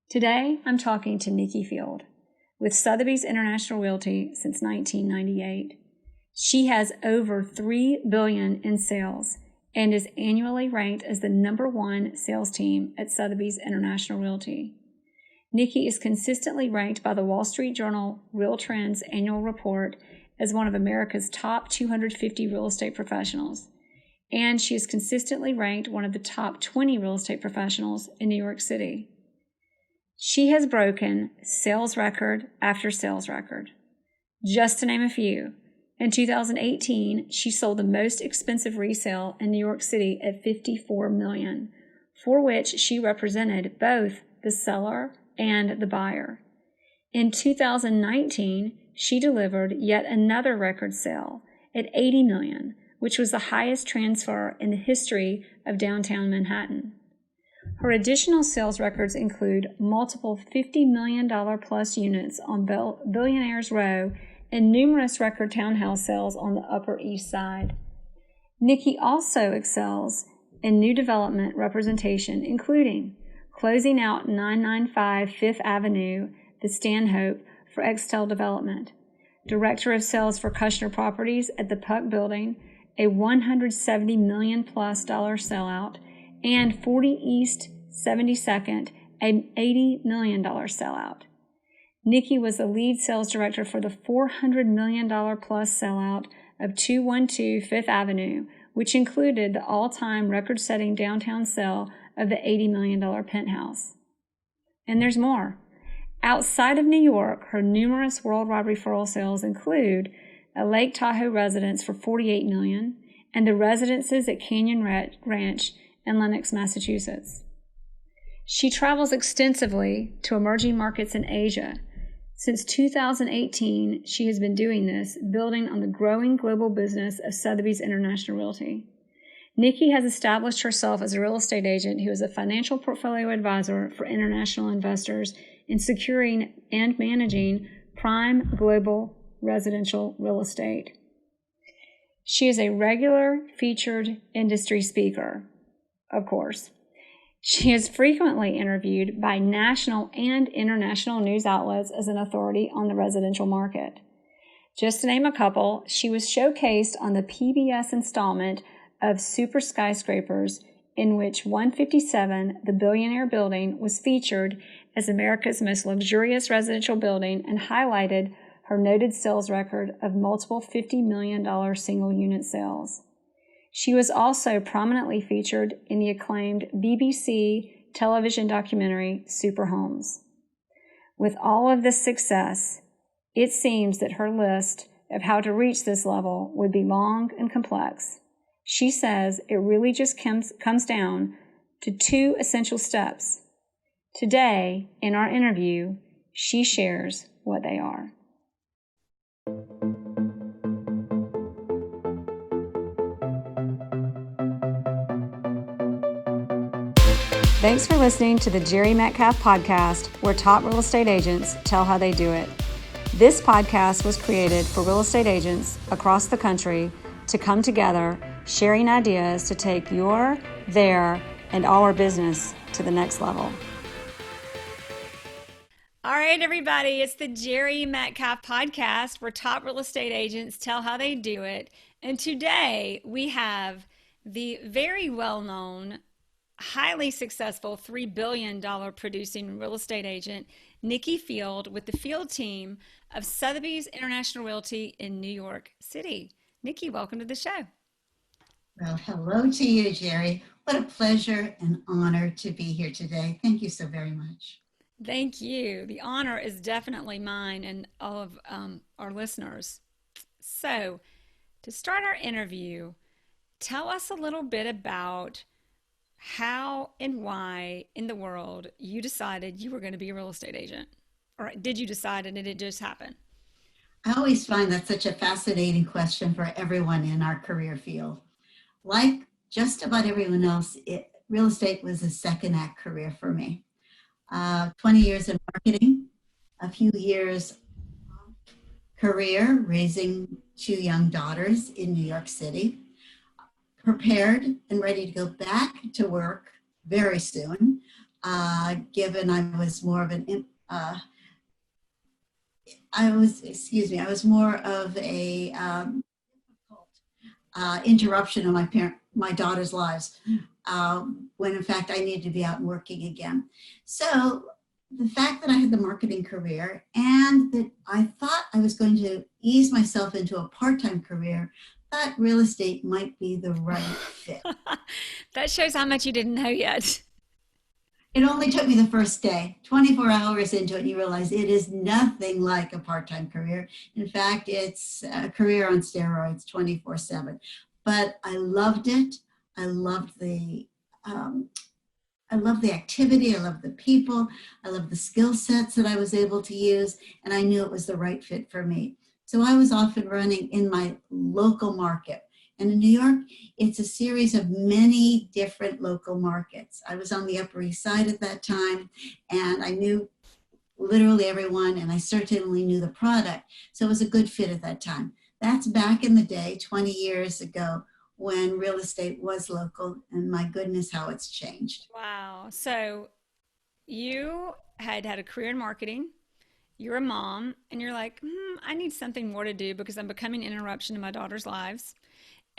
Today, I'm talking to Nikki Field with Sotheby's International Realty since 1998. She has over $3 billion in sales and is annually ranked as the #1 sales team at Sotheby's International Realty. Nikki is consistently ranked by the Wall Street Journal Real Trends annual report as one of America's top 250 real estate professionals, and she is consistently ranked one of the top 20 real estate professionals in New York City. She has broken sales record after sales record. Just to name a few, in 2018, she sold the most expensive resale in New York City at $54 million, for which she represented both the seller and the buyer. In 2019, she delivered yet another record sale at $80 million, which was the highest transfer in the history of downtown Manhattan. Her additional sales records include multiple $50 million plus units on Billionaire's Row and numerous record townhouse sales on the Upper East Side. Nikki also excels in new development representation, including closing out 995 Fifth Avenue, the Stanhope, for Extell Development, Director of Sales for Kushner Companies at the Puck Building, a $170 million plus sellout, and 40 East 72nd, an $80 million sellout. Nikki was the lead sales director for the $400 million plus sellout of 212 Fifth Avenue, which included the all-time record-setting downtown sale of the $80 million penthouse. And there's more. Outside of New York, her numerous worldwide referral sales include a Lake Tahoe residence for $48 million and the residences at Canyon Ranch in Lenox, Massachusetts. She travels extensively to emerging markets in Asia. Since 2018, she has been doing this, building on the growing global business of Sotheby's International Realty. Nikki has established herself as a real estate agent who is a financial portfolio advisor for international investors in securing and managing prime global residential real estate. She is a regular featured industry speaker, of course. She is frequently interviewed by national and international news outlets as an authority on the residential market. Just to name a couple, she was showcased on the PBS installment of Super Skyscrapers, in which 157, the Billionaire building, was featured as America's most luxurious residential building and highlighted her noted sales record of multiple $50 million single-unit sales. She was also prominently featured in the acclaimed BBC television documentary Super Homes. With all of this success, it seems that her list of how to reach this level would be long and complex. She says it really just comes down to 2 essential steps. Today, in our interview, she shares what they are. Thanks for listening to the Jerry Metcalf podcast, where top real estate agents tell how they do it. This podcast was created for real estate agents across the country to come together, sharing ideas to take your, their, and our business to the next level. All right, everybody, it's the Jerry Metcalf podcast where top real estate agents tell how they do it. And today we have the very well-known, highly successful $3 billion producing real estate agent, Nikki Field, with the Field team of Sotheby's International Realty in New York City. Nikki, welcome to the show. Well, hello to you, Jerry. What a pleasure and honor to be here today. Thank you so very much. Thank you. The honor is definitely mine and all of our listeners. So, to start our interview, tell us a little bit about how and why in the world you decided you were going to be a real estate agent. Or did you decide and did it just happen? I always find that such a fascinating question for everyone in our career field. Like just about everyone else, real estate was a second act career for me. 20 years in marketing, a few years career raising 2 young daughters in New York City, prepared and ready to go back to work very soon, given I was more of I was more of a interruption in my daughter's lives, when in fact I needed to be out and working again. So the fact that I had the marketing career and that I thought I was going to ease myself into a part-time career, thought real estate might be the right fit. That shows how much you didn't know yet. It only took me the first day, 24 hours into it, and you realize it is nothing like a part-time career. In fact, it's a career on steroids 24/7. But I loved it. I loved the um, I love the activity. I love the people. I love the skill sets that I was able to use, and I knew it was the right fit for me. So I was off and running in my local market. And in New York, it's a series of many different local markets. I was on the Upper East Side at that time, and I knew literally everyone, and I certainly knew the product. So it was a good fit at that time. That's back in the day, 20 years ago, when real estate was local, and my goodness, how it's changed. Wow. So you had a career in marketing. You're a mom, and you're like, I need something more to do because I'm becoming an interruption in my daughter's lives.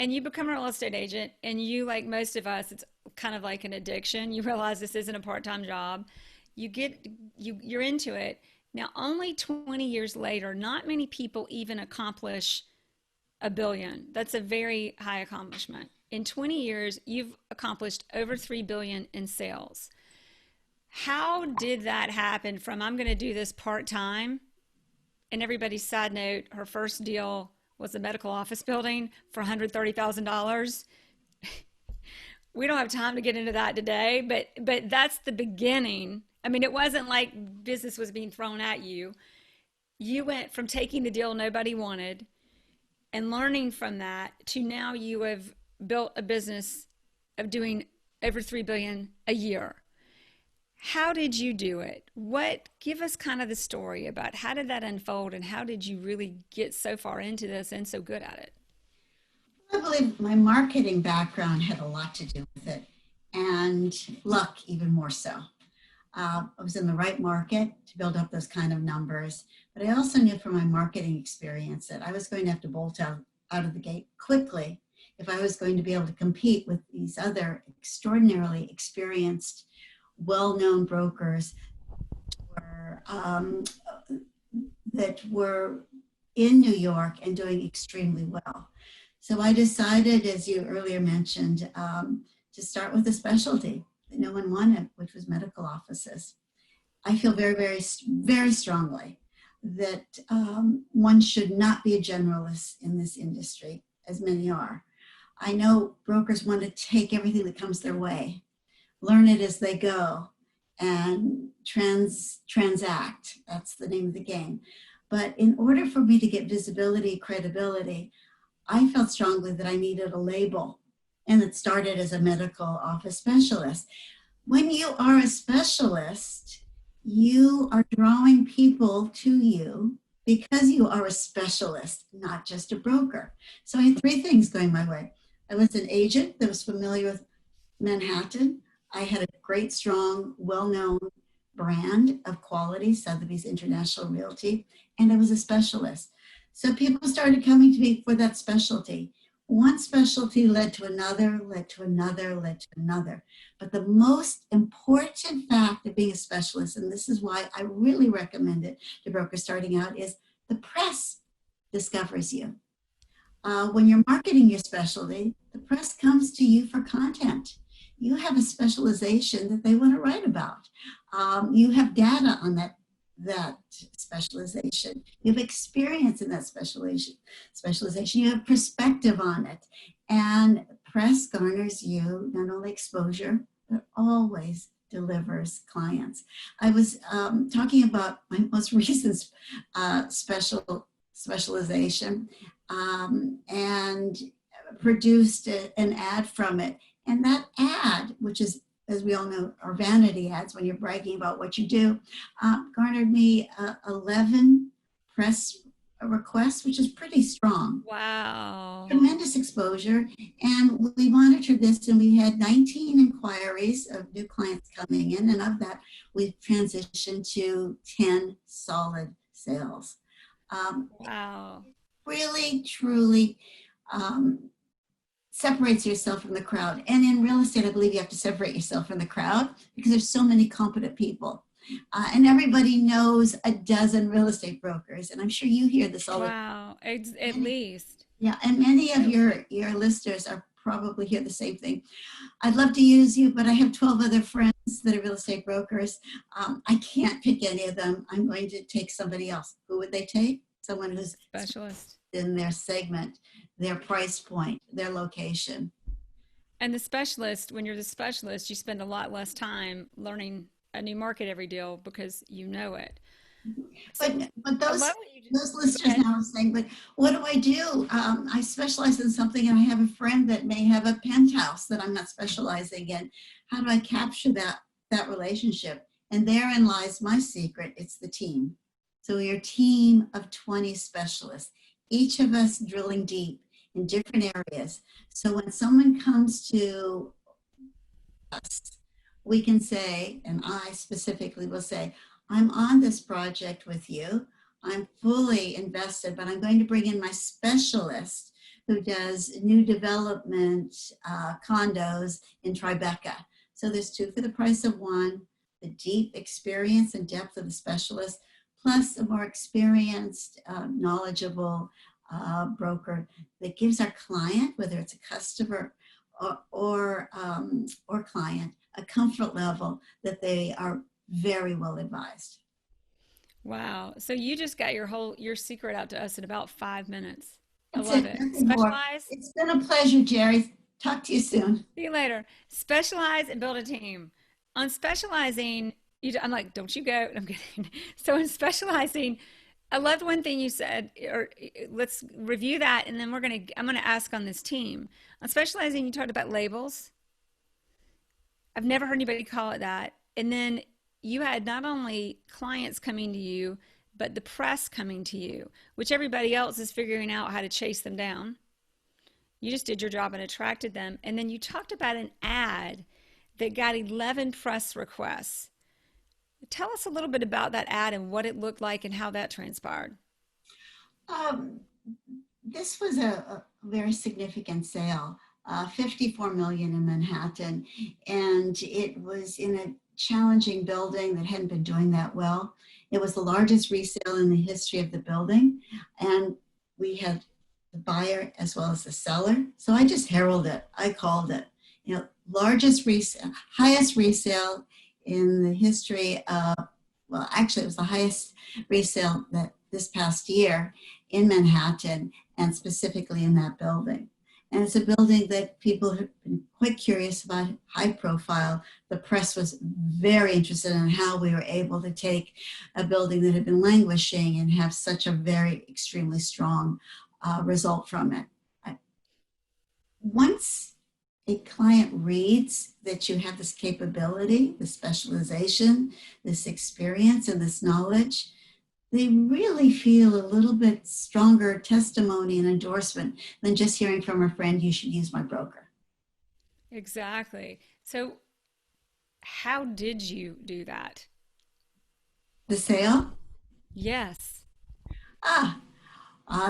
And you become a real estate agent, and you, like most of us, it's kind of like an addiction. You realize this isn't a part-time job. You're into it. Now, only 20 years later, not many people even accomplish a billion. That's a very high accomplishment. In 20 years, you've accomplished over 3 billion in sales. How did that happen from I'm going to do this part-time? And everybody's side note, her first deal was a medical office building for $130,000. We don't have time to get into that today, but that's the beginning. I mean, it wasn't like business was being thrown at you. You went from taking the deal nobody wanted and learning from that to now you have built a business of doing over 3 billion a year. How did you do it? Give us kind of the story about how did that unfold and how did you really get so far into this and so good at it? I believe my marketing background had a lot to do with it, and luck even more so. I was in the right market to build up those kind of numbers, but I also knew from my marketing experience that I was going to have to bolt out of the gate quickly if I was going to be able to compete with these other extraordinarily experienced, well-known brokers were, that were in New York and doing extremely well. So I decided, as you earlier mentioned, to start with a specialty that no one wanted, which was medical offices. I feel very, very, very strongly that one should not be a generalist in this industry, as many are. I know brokers want to take everything that comes their way, learn it as they go, and transact. That's the name of the game. But in order for me to get visibility, credibility, I felt strongly that I needed a label, and it started as a medical office specialist. When you are a specialist, you are drawing people to you because you are a specialist, not just a broker. So I had three things going my way. I was an agent that was familiar with Manhattan. I had a great, strong, well-known brand of quality, Sotheby's International Realty, and I was a specialist. So people started coming to me for that specialty. One specialty led to another, led to another, led to another. But the most important fact of being a specialist, and this is why I really recommend it to brokers starting out, is the press discovers you. When you're marketing your specialty, the press comes to you for content. You have a specialization that they want to write about. You have data on that specialization. You have experience in that specialization. You have perspective on it. And press garners you not only exposure, but always delivers clients. I was talking about my most recent specialization and produced an ad from it. And that ad, which is, as we all know, are vanity ads when you're bragging about what you do, garnered me 11 press requests, which is pretty strong. Wow. Tremendous exposure. And we monitored this, and we had 19 inquiries of new clients coming in. And of that, we've transitioned to 10 solid sales. Wow. Really, truly um, separates yourself from the crowd. And in real estate, I believe you have to separate yourself from the crowd because there's so many competent people. And everybody knows a dozen real estate brokers. And I'm sure you hear this all the time. Wow. At least. Yeah, and many of your listeners are probably hear the same thing. I'd love to use you, but I have 12 other friends that are real estate brokers. I can't pick any of them. I'm going to take somebody else. Who would they take? Someone who's Specialist. in their segment, their price point, their location. And the specialist, when you're the specialist, you spend a lot less time learning a new market every deal because you know it. So But I those love what you those just listeners said. now are saying, but what do I do? I specialize in something, and I have a friend that may have a penthouse that I'm not specializing in. How do I capture that relationship? And therein lies my secret. It's the team. So we're a team of 20 specialists, each of us drilling deep in different areas. So when someone comes to us, we can say, and I specifically will say, I'm on this project with you. I'm fully invested, but I'm going to bring in my specialist who does new development condos in Tribeca. So there's two for the price of one, the deep experience and depth of the specialist, plus a more experienced, knowledgeable broker that gives our client, whether it's a customer or client, a comfort level that they are very well advised. Wow. So you just got your secret out to us in about 5 minutes. I That's love it, it. nothing more. Specialize. It's been a pleasure, Jerry. Talk to you soon. See you later. Specialize and build a team. On specializing, I'm like, don't you go. I'm kidding. So in specializing, I loved one thing you said, or let's review that, and then I'm gonna ask on this team. On specializing, you talked about labels. I've never heard anybody call it that. And then you had not only clients coming to you, but the press coming to you, which everybody else is figuring out how to chase them down. You just did your job and attracted them. And then you talked about an ad that got 11 press requests. Tell us a little bit about that ad and what it looked like and how that transpired. Um, this was a very significant sale, 54 million in Manhattan, and it was in a challenging building that hadn't been doing that well. It was the largest resale in the history of the building, and we had the buyer as well as the seller. So I just heralded it. I called it, largest resale, highest resale in the history of, well, actually, it was the highest resale that this past year in Manhattan and specifically in that building. And it's a building that people have been quite curious about, high profile. The press was very interested in how we were able to take a building that had been languishing and have such a very extremely strong result from it. Once a client reads that you have this capability, this specialization, this experience, and this knowledge, they really feel a little bit stronger testimony and endorsement than just hearing from a friend, you should use my broker. Exactly. So, how did you do that? The sale, Yes. ah,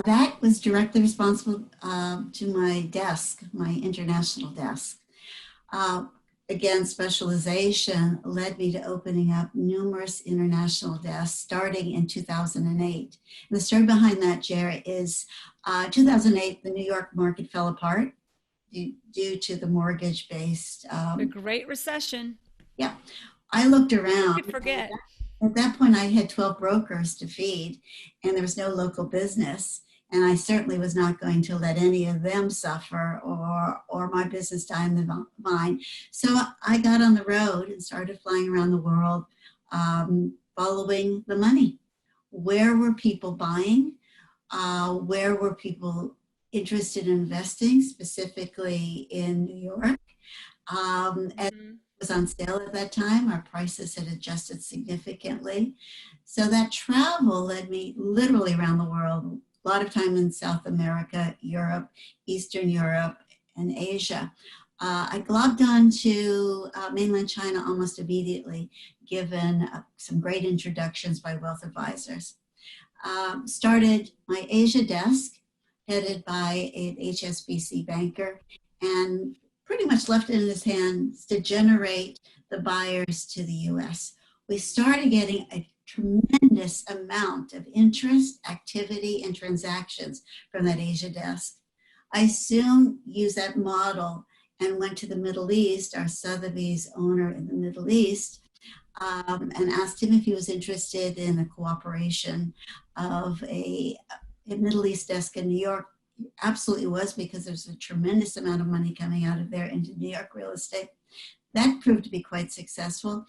that was directly responsible to my desk, my international desk. Uh, Again, specialization led me to opening up numerous international desks starting in 2008. And the story behind that, Jerry, is 2008, the New York market fell apart due to the mortgage-based. The Great Recession. Yeah, I looked Who around. could forget? At that point, I had 12 brokers to feed, and there was no local business. And I certainly was not going to let any of them suffer or my business die in the vine. So I got on the road and started flying around the world, following the money. Where were people buying? Where were people interested in investing, specifically in New York? And Mhm. was on sale at that time. Our prices had adjusted significantly. So that travel led me literally around the world, a lot of time in South America, Europe, Eastern Europe, and Asia. I globbed on to mainland China almost immediately, given some great introductions by wealth advisors. Started my Asia desk, headed by an HSBC banker, and pretty much left it in his hands to generate the buyers to the US. We started getting a tremendous amount of interest, activity, and transactions from that Asia desk. I soon used that model and went to the Middle East, our Sotheby's owner in the Middle East, and asked him if he was interested in a cooperation of a Middle East desk in New York. Absolutely was, because there's a tremendous amount of money coming out of there into New York real estate. That proved to be quite successful.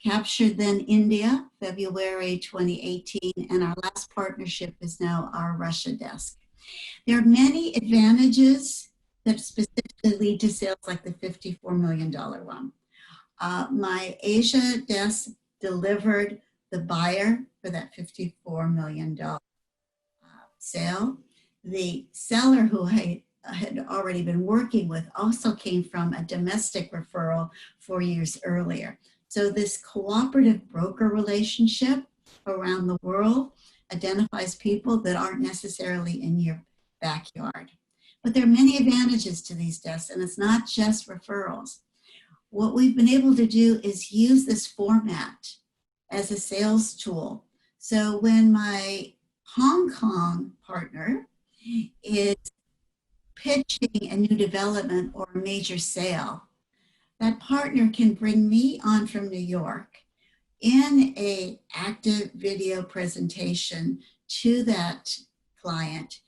Captured then India, February 2018, and our last partnership is now our Russia desk. There are many advantages that specifically lead to sales like the $54 million one. My Asia desk delivered the buyer for that $54 million sale. The seller, who I had already been working with, also came from a domestic referral 4 years earlier. So this cooperative broker relationship around the world identifies people that aren't necessarily in your backyard. But there are many advantages to these desks, and it's not just referrals. What we've been able to do is use this format as a sales tool. So when my Hong Kong partner is pitching a new development or a major sale, that partner can bring me on from New York in a active video presentation to that client,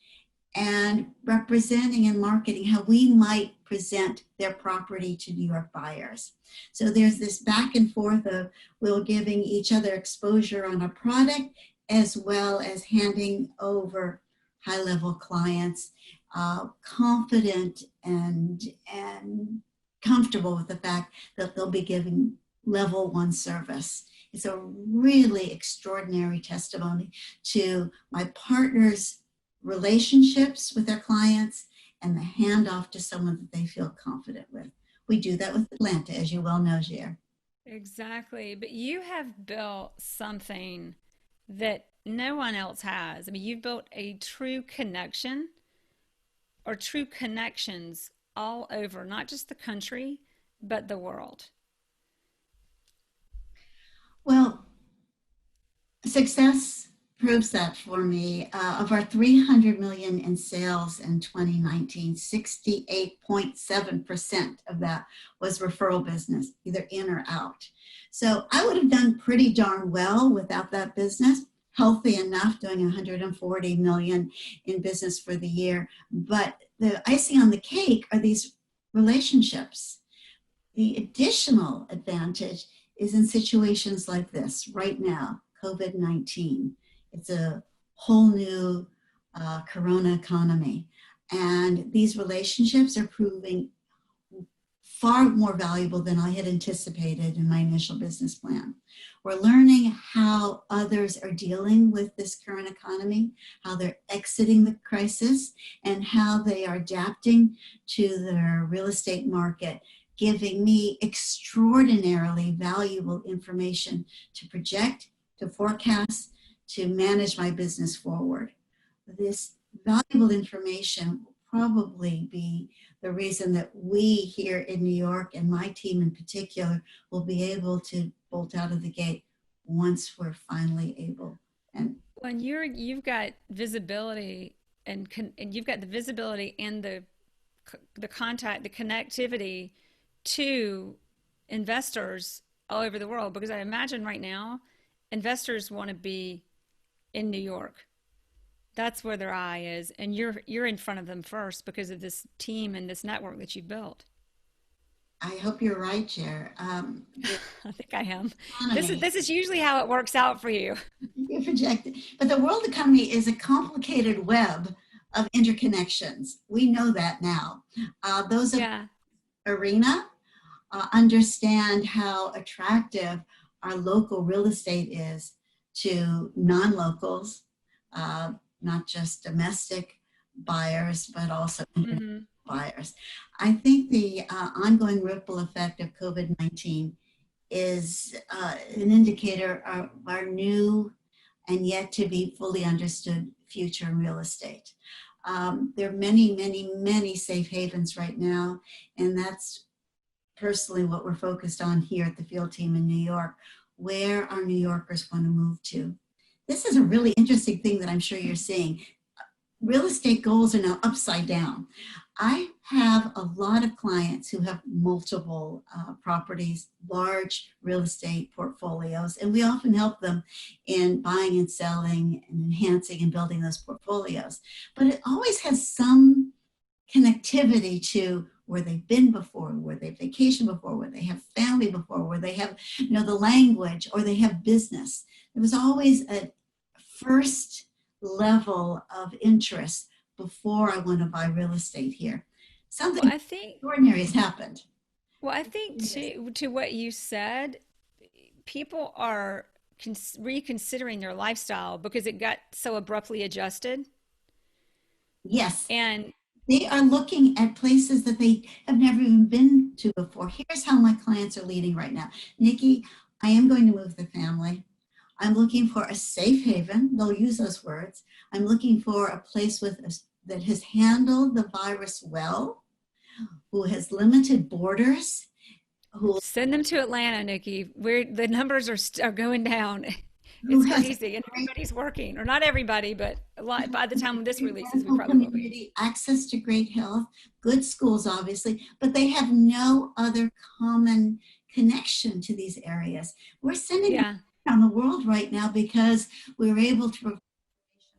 and representing and marketing how we might present their property to New York buyers. So there's this back and forth of we're giving each other exposure on a product, as well as handing over high-level clients, confident and comfortable with the fact that they'll be giving level 1 service. It's a really extraordinary testimony to my partner's relationships with their clients and the handoff to someone that they feel confident with. We do that with Atlanta, as you well know, Jer. Exactly. But you have built something that no one else has. I mean, you've built a true connection or true connections all over, not just the country, but the world. Well, success proves that for me. Of our 300 million in sales in 2019, 68.7% of that was referral business, either in or out. So I would have done pretty darn well without that business, healthy enough, doing 140 million in business for the year. But the icing on the cake are these relationships. The additional advantage is in situations like this right now, COVID-19. It's a whole new corona economy. And these relationships are proving far more valuable than I had anticipated in my initial business plan. We're learning how others are dealing with this current economy, how they're exiting the crisis, and how they are adapting to their real estate market, giving me extraordinarily valuable information to project, to forecast, to manage my business forward. This valuable information will probably be the reason that we here in New York, and my team in particular, will be able to bolt out of the gate once we're finally able. And when you've got visibility and you've got the visibility and the contact, the connectivity to investors all over the world, because I imagine right now investors want to be in New York. That's where their eye is, and you're in front of them first because of this team and this network that you've built. I hope you're right, Jer. I think I am. This is usually how it works out for you. You project it. But the world economy is a complicated web of interconnections. We know that now. Those of arena understand how attractive our local real estate is to non-locals, uh, not just domestic buyers, but also international Mm-hmm. buyers. I think the ongoing ripple effect of COVID-19 is an indicator of our new and yet to be fully understood future in real estate. There are many, many, many safe havens right now, and that's personally what we're focused on here at the field team in New York, where our New Yorkers want to move to. This is a really interesting thing that I'm sure you're seeing. Real estate goals are now upside down. I have a lot of clients who have multiple properties, large real estate portfolios, and we often help them in buying and selling and enhancing and building those portfolios. But it always has some connectivity to where they've been before, where they've vacationed before, where they have family before, where they have, the language, or they have business. There was always a first level of interest before I want to buy real estate here. Well, Something I think, extraordinary has happened. well, I think to what you said, people are reconsidering their lifestyle because it got so abruptly adjusted. Yes, And they are looking at places that they have never even been to before. Here's how my clients are leading right now. Nikki, I am going to move the family. I'm looking for a safe haven. They'll use those words. I'm looking for a place that has handled the virus well, who has limited borders, who send them to Atlanta, Nikki. Where the numbers are going down. who It's has crazy, and great everybody's working, or not everybody, but a lot. By the time this releases, we rental probably will be. community, access to great health, good schools, obviously, but they have no other common connection to these areas. We're sending them Yeah, around the world right now because we're able to provide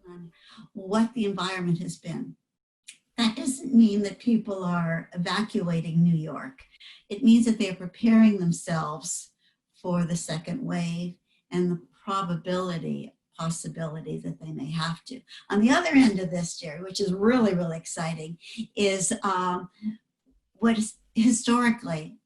on what the environment has been. That doesn't mean that people are evacuating New York. It means that they're preparing themselves for the second wave and the possibility that they may have to. On the other end of this, Jerry, which is really, really exciting, is what is historically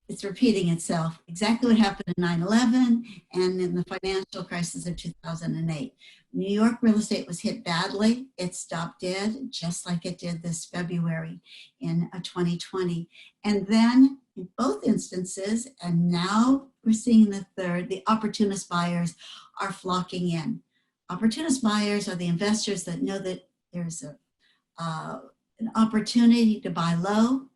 it's repeating itself. Exactly what happened in 9/11 and in the financial crisis of 2008. New York real estate was hit badly. It stopped dead, just like it did this February in 2020. And then in both instances, and now we're seeing the third, the opportunist buyers are flocking in. Opportunist buyers are the investors that know that there's an opportunity to buy low.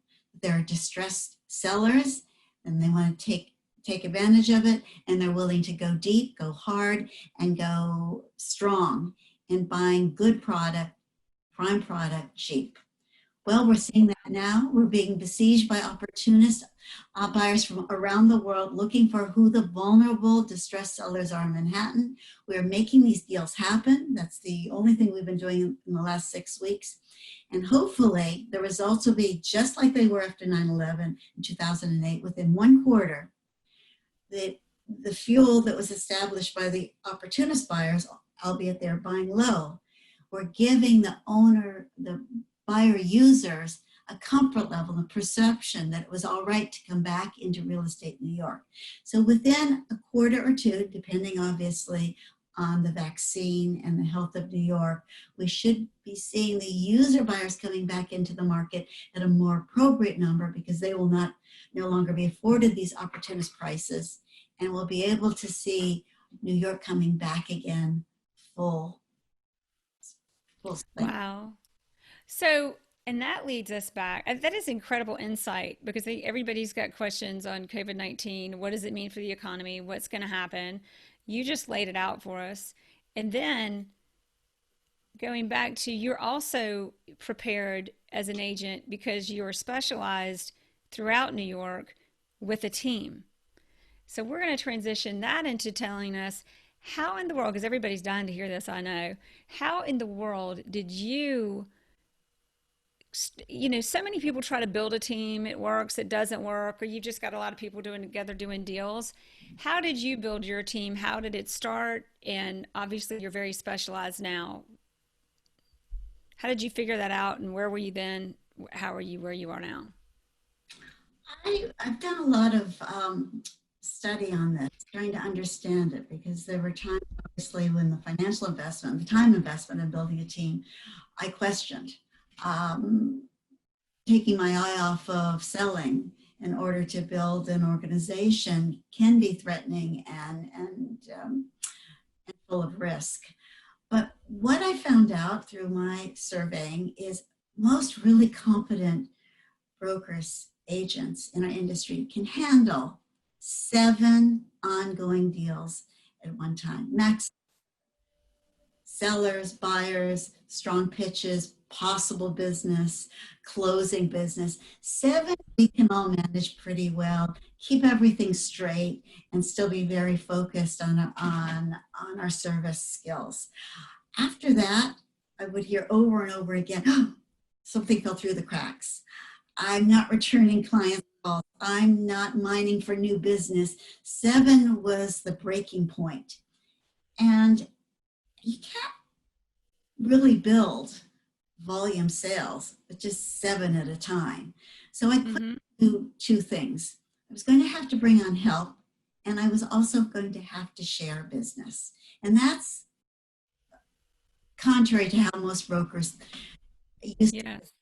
There are distressed sellers and they want to take advantage of it, and they're willing to go deep, go hard, and go strong in buying good product, prime product, cheap. Well, we're seeing that now. We're being besieged by opportunist buyers from around the world looking for who the vulnerable distressed sellers are in Manhattan. We're making these deals happen. That's the only thing we've been doing in the last 6 weeks. And hopefully the results will be just like they were after 9/11 in 2008. Within 1 quarter, the fuel that was established by the opportunist buyers, albeit they're buying low, were giving the buyer users a comfort level and perception that it was all right to come back into real estate in New York. So within a quarter or two, depending obviously on the vaccine and the health of New York, we should be seeing the user buyers coming back into the market at a more appropriate number because they will no longer be afforded these opportunist prices, and we'll be able to see New York coming back again full swing. wow. So, and that leads us back. That is incredible insight because everybody's got questions on COVID-19. What does it mean for the economy? What's going to happen? You just laid it out for us. And then going back to you're also prepared as an agent because you're specialized throughout New York with a team. So we're going to transition that into telling us how in the world, because everybody's dying to hear this, I know, how in the world did so many people try to build a team, it works, it doesn't work, or you just got a lot of people doing together doing deals. How did you build your team? How did it start? And obviously you're very specialized now. How did you figure that out, and where were you then? How are you where you are now? I've done a lot of study on this, trying to understand it, because there were times, obviously, when the financial investment, the time investment in building a team, I questioned. Um, Taking my eye off of selling in order to build an organization can be threatening and full of risk. But what I found out through my surveying is most really competent brokers, agents in our industry can handle 7 ongoing deals at one time. Max sellers, buyers, strong pitches, possible business, closing business. 7 we can all manage pretty well, keep everything straight, and still be very focused on our service skills. After that, I would hear over and over again, oh, something fell through the cracks. I'm not returning client calls. I'm not mining for new business. 7 was the breaking point. And you can't really build volume sales, but just 7 at a time. So I couldn't do 2 things. I was going to have to bring on help, and I was also going to have to share business. And that's contrary to how most brokers use. Yes.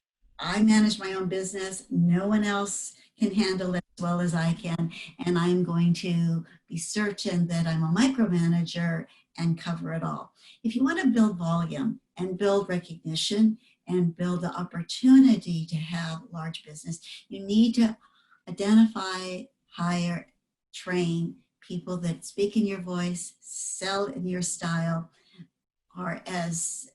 I manage my own business. No one else can handle it as well as I can. And I'm going to be certain that I'm a micromanager and cover it all. If you want to build volume and build recognition and build the opportunity to have large business, you need to identify, hire, train people that speak in your voice, sell in your style, are as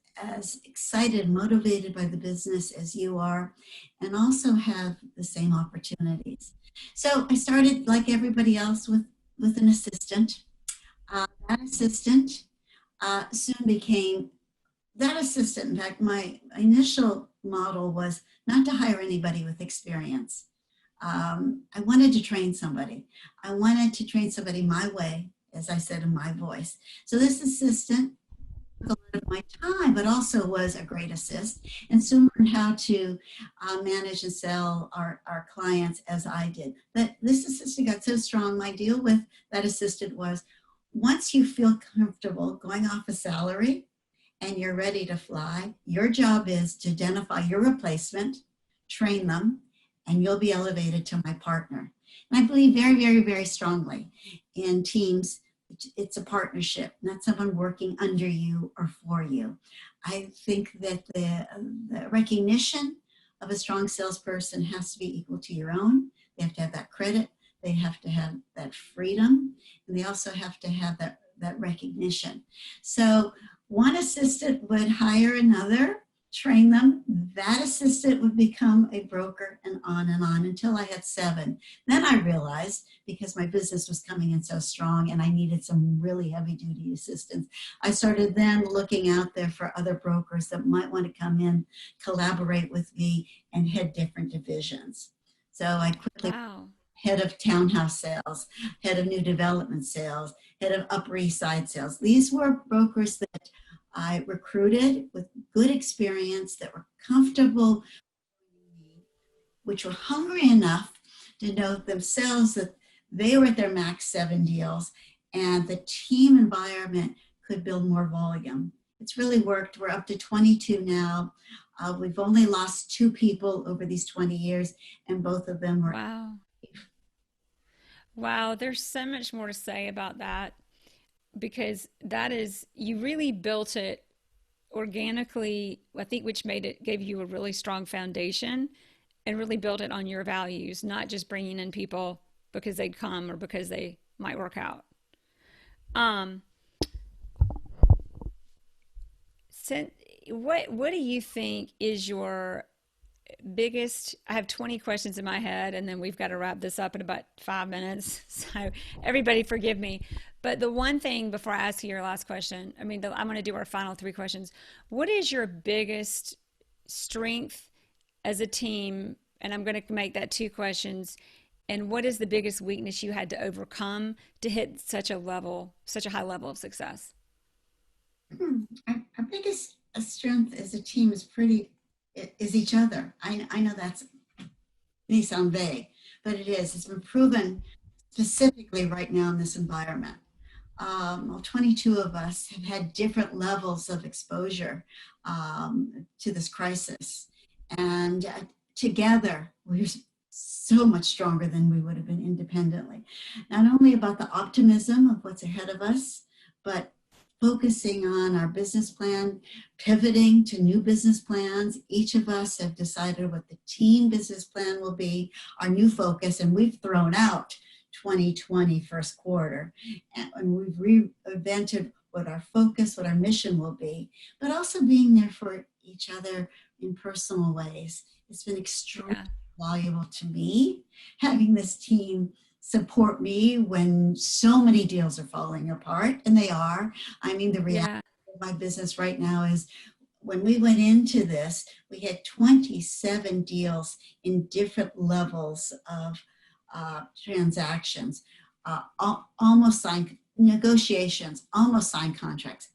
excited, motivated by the business as you are, and also have the same opportunities. So I started, like everybody else, with an assistant. That assistant soon became that assistant. In fact, my initial model was not to hire anybody with experience. I wanted to train somebody. I wanted to train somebody my way, as I said, in my voice. So this assistant a lot of my time, but also was a great assist, and soon learned how to manage and sell our clients as I did. But this assistant got so strong. My deal with that assistant was, once you feel comfortable going off a salary and you're ready to fly, your job is to identify your replacement, train them, and you'll be elevated to my partner. And I believe very, very, very strongly in teams. It's a partnership, not someone working under you or for you. I think that the recognition of a strong salesperson has to be equal to your own. They have to have that credit. They have to have that freedom. And they also have to have that recognition. So one assistant would hire another, train them. That assistant would become a broker, and on until I had 7. Then I realized, because my business was coming in so strong and I needed some really heavy duty assistants, I started then looking out there for other brokers that might want to come in, collaborate with me, and head different divisions. So I quickly Wow. head of townhouse sales, head of new development sales, head of Upper East Side sales. These were brokers that I recruited with good experience, that were comfortable, which were hungry enough to know themselves that they were at their max 7 deals, and the team environment could build more volume. It's really worked. We're up to 22 now. We've only lost 2 people over these 20 years, and both of them were. Wow. Wow. There's so much more to say about that because that is, you really built it organically, I think, which gave you a really strong foundation and really built it on your values, not just bringing in people because they'd come or because they might work out. Um, since, what do you think is your biggest? I have 20 questions in my head, and then we've got to wrap this up in about 5 minutes. So everybody forgive me. But the one thing before I ask you your last question, I mean, I'm going to do our final 3 questions. What is your biggest strength as a team? And I'm going to make that 2 questions. And what is the biggest weakness you had to overcome to hit such a high level of success? Our biggest strength as a team is each other. I know that's may sound vague, but it's been proven specifically right now in this environment. 22 of us have had different levels of exposure to this crisis. And together, we're so much stronger than we would have been independently. Not only about the optimism of what's ahead of us, but focusing on our business plan, pivoting to new business plans. Each of us have decided what the team business plan will be, our new focus, and we've thrown out 2020 first quarter. And we've reinvented what our focus, what our mission will be, but also being there for each other in personal ways. It's been extremely valuable to me, having this team support me when so many deals are falling apart, and they are. I mean, the reality of my business right now is when we went into this, we had 27 deals in different levels of transactions, almost signed negotiations, almost signed contracts,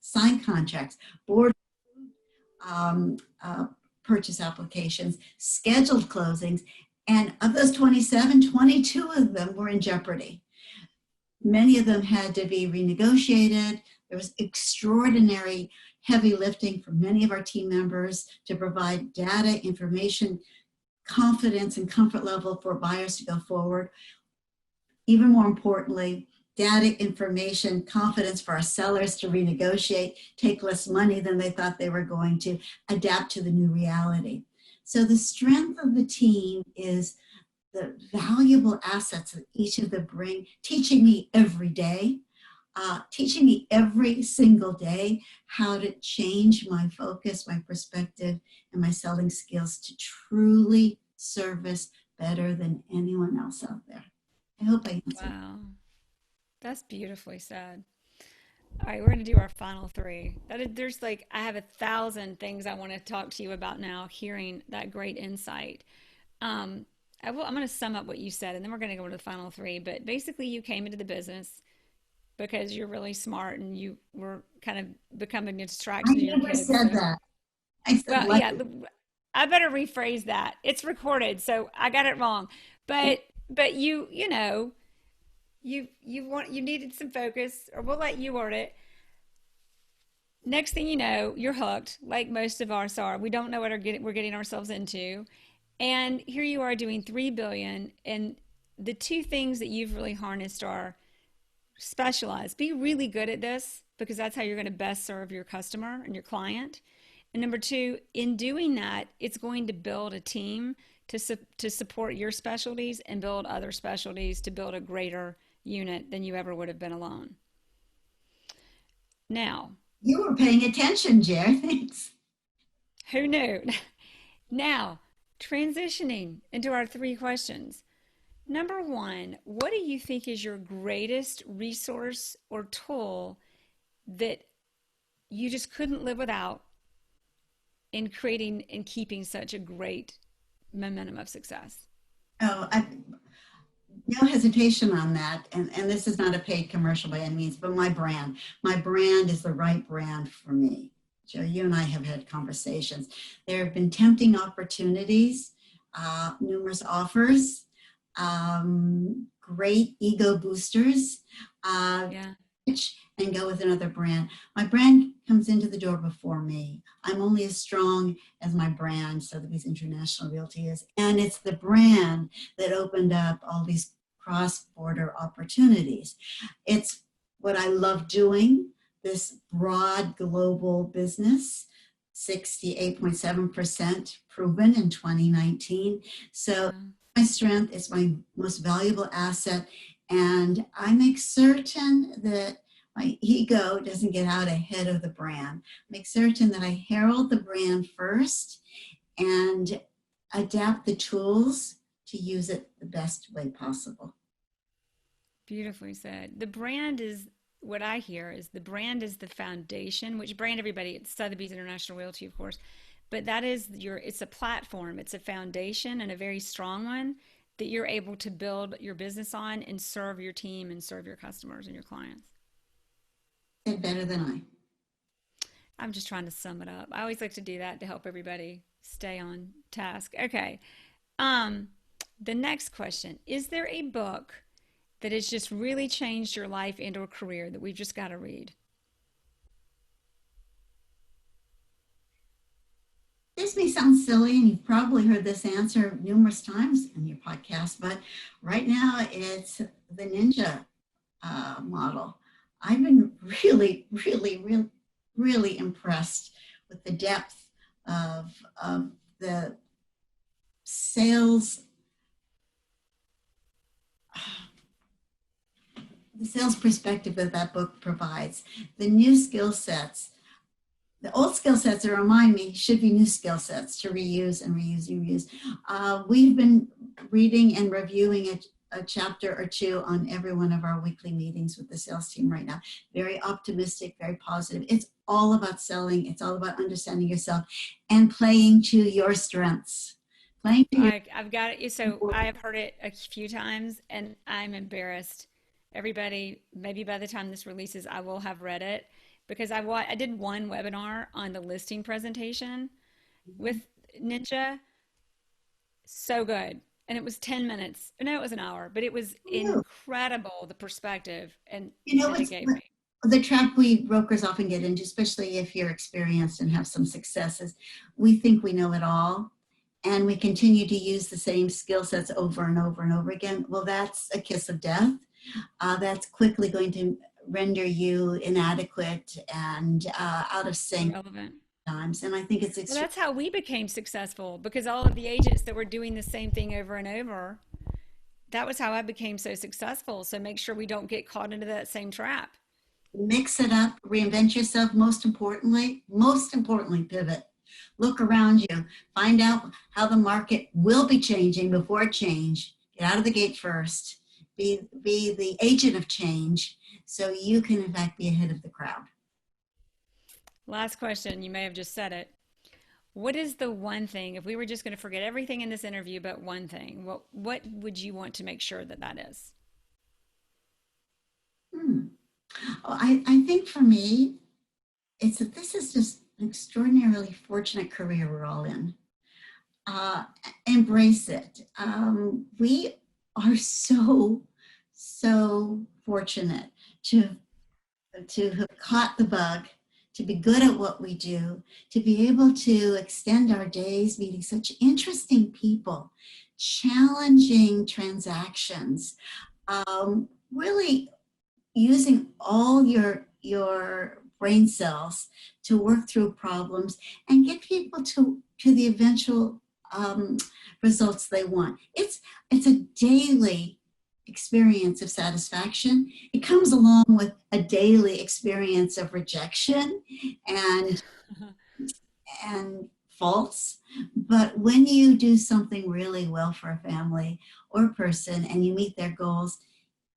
board purchase applications, scheduled closings, and of those 27, 22 of them were in jeopardy. Many of them had to be renegotiated. There was extraordinary heavy lifting for many of our team members to provide data, information, confidence, and comfort level for buyers to go forward. Even more importantly, data, information, confidence for our sellers to renegotiate, take less money than they thought they were going to, adapt to the new reality. So the strength of the team is the valuable assets that each of them bring, teaching me every day, teaching me every single day how to change my focus, my perspective, and my selling skills to truly service better than anyone else out there. I hope I answered. Wow. That's beautifully said. All right, we're going to do our final three. There's like, I have 1,000 things I want to talk to you about now, hearing that great insight. I'm going to sum up what you said, and then we're going to go to the final three. But basically, you came into the business because you're really smart and you were kind of becoming a distraction to I your never kids. said that. I said, Well, yeah, I better rephrase that. It's recorded, so I got it wrong. But you know, you needed some focus, or we'll let you word it. Next thing you know, you're hooked, like most of us are. We don't know what we're getting ourselves into. And here you are doing 3 billion. And the two things that you've really harnessed are specialize. Be really good at this, because that's how you're going to best serve your customer and your client. And number two, in doing that, it's going to build a team to support your specialties and build other specialties to build a greater unit than you ever would have been alone. Now, you were paying attention, Jer. Thanks. who knew? Now, transitioning into our three questions. Number one, what do you think is your greatest resource or tool that you just couldn't live without in creating and keeping such a great momentum of success? Oh, no hesitation on that. And this is not a paid commercial by any means, but my brand. My brand is the right brand for me. Joe, you and I have had conversations. There have been tempting opportunities, numerous offers, great ego boosters, and go with another brand. My brand comes into the door before me. I'm only as strong as my brand, Sotheby's International Realty is. And it's the brand that opened up all these cross-border opportunities. It's what I love doing, this broad global business, 68.7% proven in 2019. So my strength is my most valuable asset. And I make certain that my ego doesn't get out ahead of the brand. Make certain that I herald the brand first and adapt the tools to use it the best way possible. Beautifully said. The brand is, what I hear is the brand is the foundation, which brand everybody, it's Sotheby's International Realty, of course, but that is it's a platform, it's a foundation, and a very strong one that you're able to build your business on and serve your team and serve your customers and your clients. Better than I. I'm just trying to sum it up. I always like to do that to help everybody stay on task. Okay. The next question, is there a book that has just really changed your life and or career that we've just got to read? This may sound silly, and you've probably heard this answer numerous times in your podcast, but right now it's the ninja model. I've been really impressed with the depth of the sales the sales perspective that that book provides, the new skill sets. The old skill sets that remind me should be new skill sets to reuse and reuse and reuse. We've been reading and reviewing a chapter or two on every one of our weekly meetings with the sales team right now. Very optimistic, very positive. It's all about selling. It's all about understanding yourself and playing to your strengths. I've got it. So I have heard it a few times and I'm embarrassed. Everybody, maybe by the time this releases, I will have read it because I did one webinar on the listing presentation with Ninja. So good. And it was 10 minutes. No, it was an hour, but it was incredible, the perspective and You know that it what's gave me. the trap we brokers often get into, especially if you're experienced and have some successes, we think we know it all and we continue to use the same skill sets over and over and over again. Well, that's a kiss of death. That's quickly going to render you inadequate and out of sync Relevant. times. And I think it's Well, extremely that's how we became successful because all of the agents that were doing the same thing over and over, that was how I became so successful. So make sure we don't get caught into that same trap. mix it up, reinvent yourself. Most importantly, pivot. Look around you, find out how the market will be changing before it change. Get out of the gate first. Be the agent of change so you can in fact be ahead of the crowd. Last question. You may have just said it. What is the one thing, if we were just going to forget everything in this interview but one thing, what would you want to make sure that that is? I think for me, it's that this is just an extraordinarily fortunate career we're all in. Uh, Embrace it. We are so fortunate to have caught the bug, to be good at what we do, to be able to extend our days meeting such interesting people, challenging transactions, really using all your brain cells to work through problems and get people to the eventual results they want. It's a daily experience of satisfaction. It comes along with a daily experience of rejection and and faults. But when you do something really well for a family or a person and you meet their goals,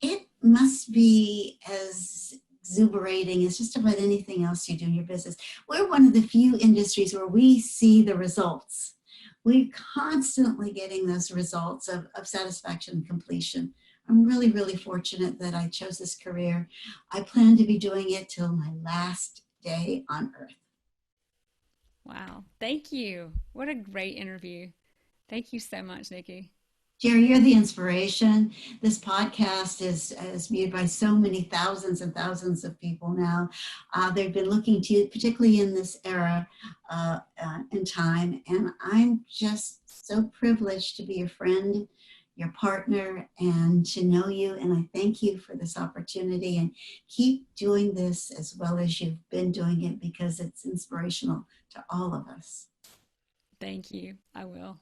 it must be as exuberating as just about anything else you do in your business. We're one of the few industries where we see the results. We're constantly getting those results of satisfaction and completion. I'm really fortunate that I chose this career. I plan to be doing it till my last day on earth. Wow. Thank you. What a great interview. Thank you so much, Nikki. Jerry, you're the inspiration. This podcast is viewed by so many thousands and thousands of people now. They've been looking to you, particularly in this era in time. And I'm just so privileged to be your friend, your partner, and to know you. And I thank you for this opportunity. And keep doing this as well as you've been doing it because it's inspirational to all of us. Thank you. I will.